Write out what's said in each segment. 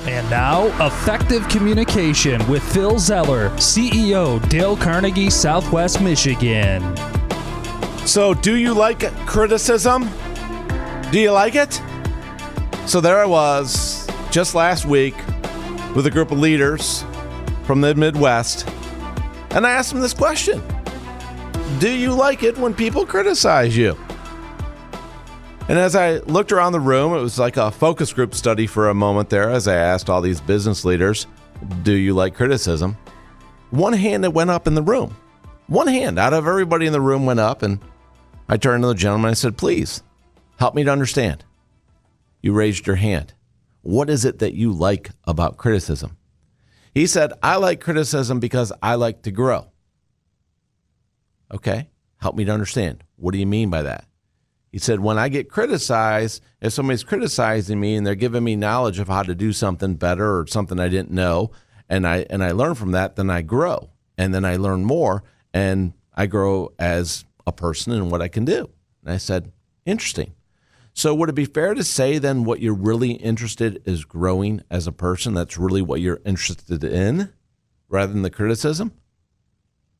And now, Effective Communication with Phil Zeller, CEO, Dale Carnegie, Southwest Michigan. So, do you like criticism? Do you like it? So there I was just last week with a group of leaders from the Midwest, and I asked them this question. Do you like it when people criticize you? And as I looked around the room, it was like a focus group study for a moment there as I asked all these business leaders, do you like criticism? One hand that went up in the room. One hand out of everybody in the room went up, and I turned to the gentleman and I said, please, help me to understand. You raised your hand. What is it that you like about criticism? He said, I like criticism because I like to grow. Okay, help me to understand. What do you mean by that? He said, when I get criticized, if somebody's criticizing me and they're giving me knowledge of how to do something better or something I didn't know, and I learn from that, then I grow. And then I learn more, and I grow as a person and what I can do. And I said, interesting. So would it be fair to say then what you're really interested is growing as a person? That's really what you're interested in rather than the criticism?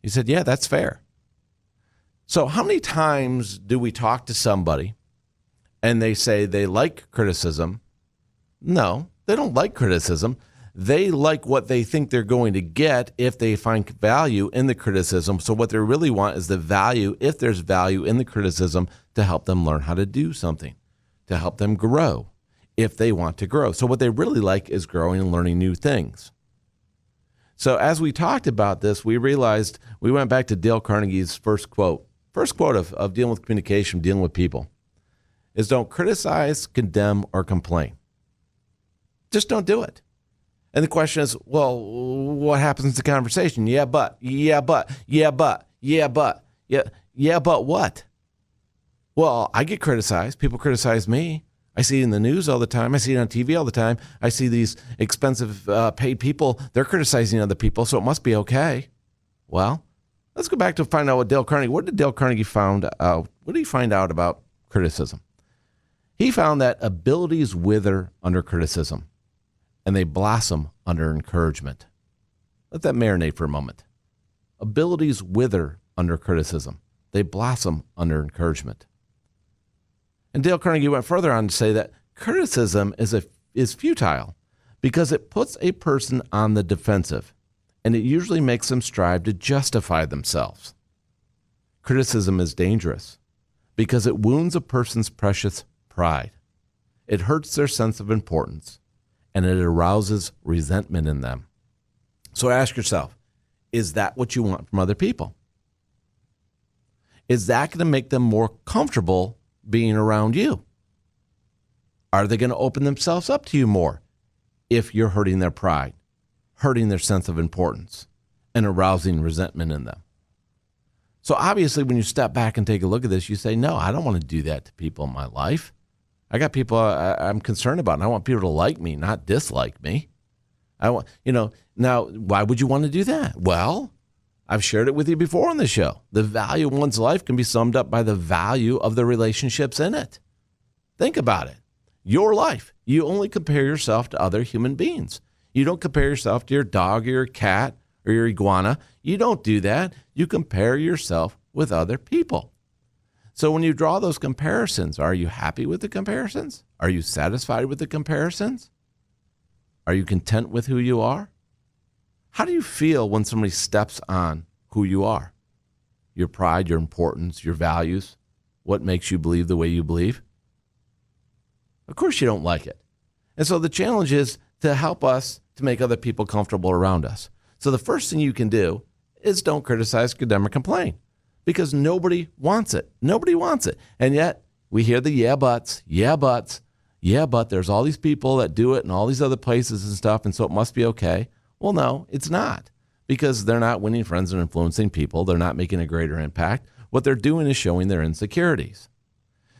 He said, yeah, that's fair. So how many times do we talk to somebody and they say they like criticism? No, they don't like criticism. They like what they think they're going to get if they find value in the criticism. So what they really want is the value, if there's value in the criticism, to help them learn how to do something, to help them grow if they want to grow. So what they really like is growing and learning new things. So as we talked about this, we realized, we went back to Dale Carnegie's first quote of dealing with communication, dealing with people, is don't criticize, condemn, or complain. Just don't do it. And the question is, well, what happens in the conversation? Yeah, but what? Well, I get criticized. People criticize me. I see it in the news all the time. I see it on TV all the time. I see these expensive paid people. They're criticizing other people, so it must be okay. Well, let's go back to find out what did Dale Carnegie find out? What did he find out about criticism? He found that abilities wither under criticism, and they blossom under encouragement. Let that marinate for a moment. Abilities wither under criticism. They blossom under encouragement. And Dale Carnegie went further on to say that criticism is futile because it puts a person on the defensive, and it usually makes them strive to justify themselves. Criticism is dangerous because it wounds a person's precious pride. It hurts their sense of importance, and it arouses resentment in them. So ask yourself, is that what you want from other people? Is that going to make them more comfortable being around you? Are they going to open themselves up to you more if you're hurting their pride, hurting their sense of importance, and arousing resentment in them? So obviously, when you step back and take a look at this, you say, no, I don't want to do that to people in my life. I got people I'm concerned about, and I want people to like me, not dislike me. Now, why would you want to do that? Well, I've shared it with you before on the show. The value of one's life can be summed up by the value of the relationships in it. Think about it. Your life, you only compare yourself to other human beings. You don't compare yourself to your dog or your cat or your iguana. You don't do that. You compare yourself with other people. So when you draw those comparisons, are you happy with the comparisons? Are you satisfied with the comparisons? Are you content with who you are? How do you feel when somebody steps on who you are? Your pride, your importance, your values, what makes you believe the way you believe? Of course you don't like it. And so the challenge is to help us to make other people comfortable around us. So the first thing you can do is don't criticize, condemn, or complain, because nobody wants it. Nobody wants it. And yet we hear the yeah, but there's all these people that do it in all these other places and stuff, and so it must be okay. Well, no, it's not, because they're not winning friends and influencing people. They're not making a greater impact. What they're doing is showing their insecurities.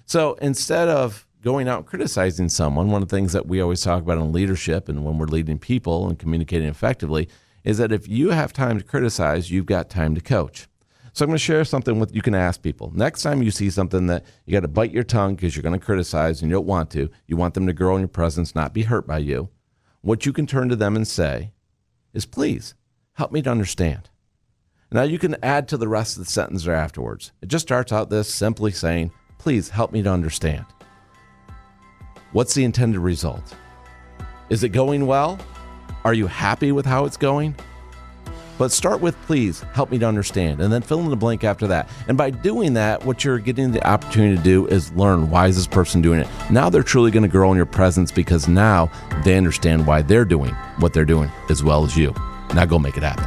So instead of going out and criticizing someone, one of the things that we always talk about in leadership and when we're leading people and communicating effectively is that if you have time to criticize, you've got time to coach. So I'm going to share something you can ask people. Next time you see something that you got to bite your tongue because you're going to criticize and you don't want to, you want them to grow in your presence, not be hurt by you. What you can turn to them and say is, please help me to understand. Now you can add to the rest of the sentence or afterwards. It just starts out this simply saying, please help me to understand. What's the intended result? Is it going well? Are you happy with how it's going? But start with, please help me to understand, and then fill in the blank after that. And by doing that, what you're getting the opportunity to do is learn, why is this person doing it? Now they're truly going to grow in your presence because now they understand why they're doing what they're doing as well as you. Now go make it happen.